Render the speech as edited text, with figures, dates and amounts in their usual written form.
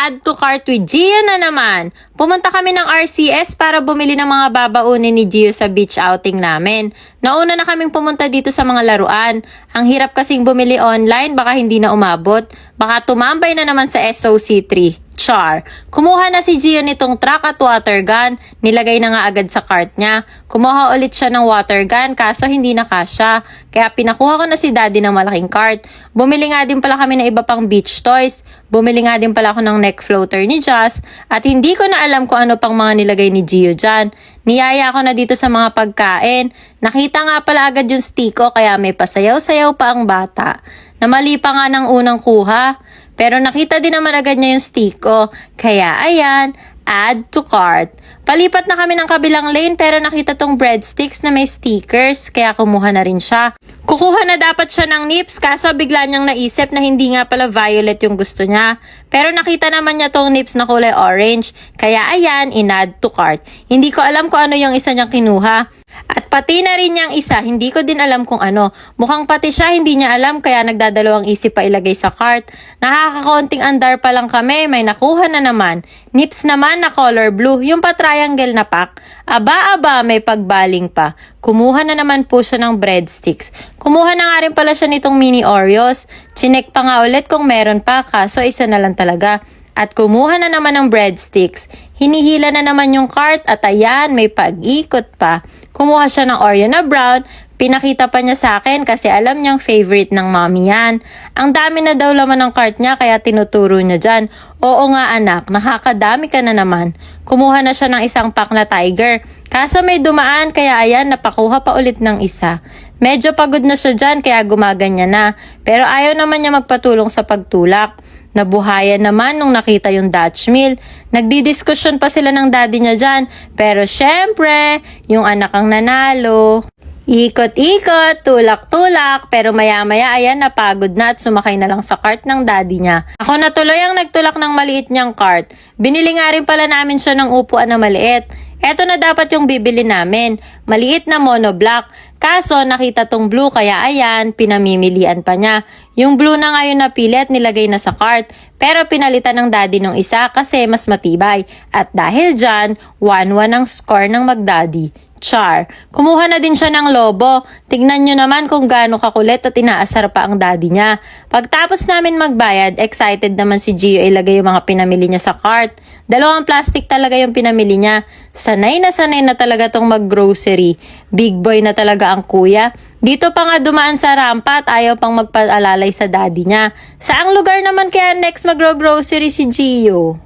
Add to cart with Gio na naman. Pumunta kami ng RCS para bumili ng mga babaunin ni Gio sa beach outing namin. Nauna na kaming pumunta dito sa mga laruan. Ang hirap kasing bumili online, baka hindi na umabot. Baka tumambay na naman sa SOC3. Char. Kumuha na si Gio nitong truck at water gun. Nilagay na nga agad sa cart niya. Kumuha ulit siya ng water gun kaso hindi na kasya. Kaya pinakuha ko na si daddy ng malaking cart. Bumili nga din pala kami ng iba pang beach toys. Bumili nga din pala ako ng neck floater ni Jazz. At hindi ko na alam kung ano pang mga nilagay ni Gio dyan. Niyaya ko na dito sa mga pagkain. Nakita nga pala agad yung stiko kaya may pasayaw-sayaw pa ang bata. Namali pa nga ng unang kuha. Pero nakita din naman agad niya yung stiko. Kaya ayan, add to cart. Palipat na kami ng kabilang lane pero nakita tong breadsticks na may stickers. Kaya kumuha na rin siya. Kukuha na dapat siya ng nips kaso bigla niyang naisip na hindi nga pala violet yung gusto niya. Pero nakita naman niya tong nips na kulay orange. Kaya ayan, in-add to cart. Hindi ko alam kung ano yung isa niyang kinuha. At pati na rin niyang isa, hindi ko din alam kung ano. Mukhang pati siya hindi niya alam kaya nagdadalawang isip pa ilagay sa cart. Nakakakonting andar pa lang kami, may nakuha na naman. Nips naman na color blue, yung pa-triangle na pack. Aba, may pagbaling pa. Kumuha na naman po siya ng breadsticks. Kumuha na nga rin pala siya nitong mini Oreos. Chinek pa nga ulit kung meron pa, kaso isa na lang talaga. At kumuha na naman ng breadsticks. Hinihila na naman yung cart at ayan, may pag-ikot pa. Kumuha siya ng Oreo na brown. Pinakita pa niya sa akin kasi alam niyang favorite ng mommy yan. Ang dami na daw laman ng cart niya kaya tinuturo niya dyan. Oo nga anak, nakakadami ka na naman. Kumuha na siya ng isang pack na tiger. Kaso may dumaan kaya ayan, napakuha pa ulit ng isa. Medyo pagod na siya dyan kaya gumaganya na. Pero ayaw naman niya magpatulong sa pagtulak. Nabuhayan naman nung nakita yung Dutch meal. Nagdidiskusyon pa sila ng daddy niya dyan. Pero syempre, yung anak ang nanalo. Ikot-ikot, tulak-tulak, pero maya-maya ayan napagod na at sumakay na lang sa cart ng daddy niya. Ako na tuloy ang nagtulak ng maliit niyang cart. Binili nga rin pala namin siya ng upuan na maliit. Eto na dapat yung bibili namin. Maliit na monoblock. Kaso nakita tong blue kaya ayan, pinamimilian pa niya. Yung blue na ngayon napili at nilagay na sa cart. Pero pinalitan ng daddy nung isa kasi mas matibay. At dahil dyan, 1-1 ang score ng magdaddy. Char. Kumuha na din siya ng lobo. Tignan nyo naman kung gaano kakulit at inaasar pa ang daddy niya. Pagtapos namin magbayad, excited naman si Gio ilagay yung mga pinamili niya sa cart. 2 plastic talaga yung pinamili niya. Sanay na talaga tong mag-grocery. Big boy na talaga ang kuya. Dito pa nga dumaan sa rampa at ayaw pang magpaalalay sa daddy niya. Saang lugar naman kaya next mag-grocery si Gio?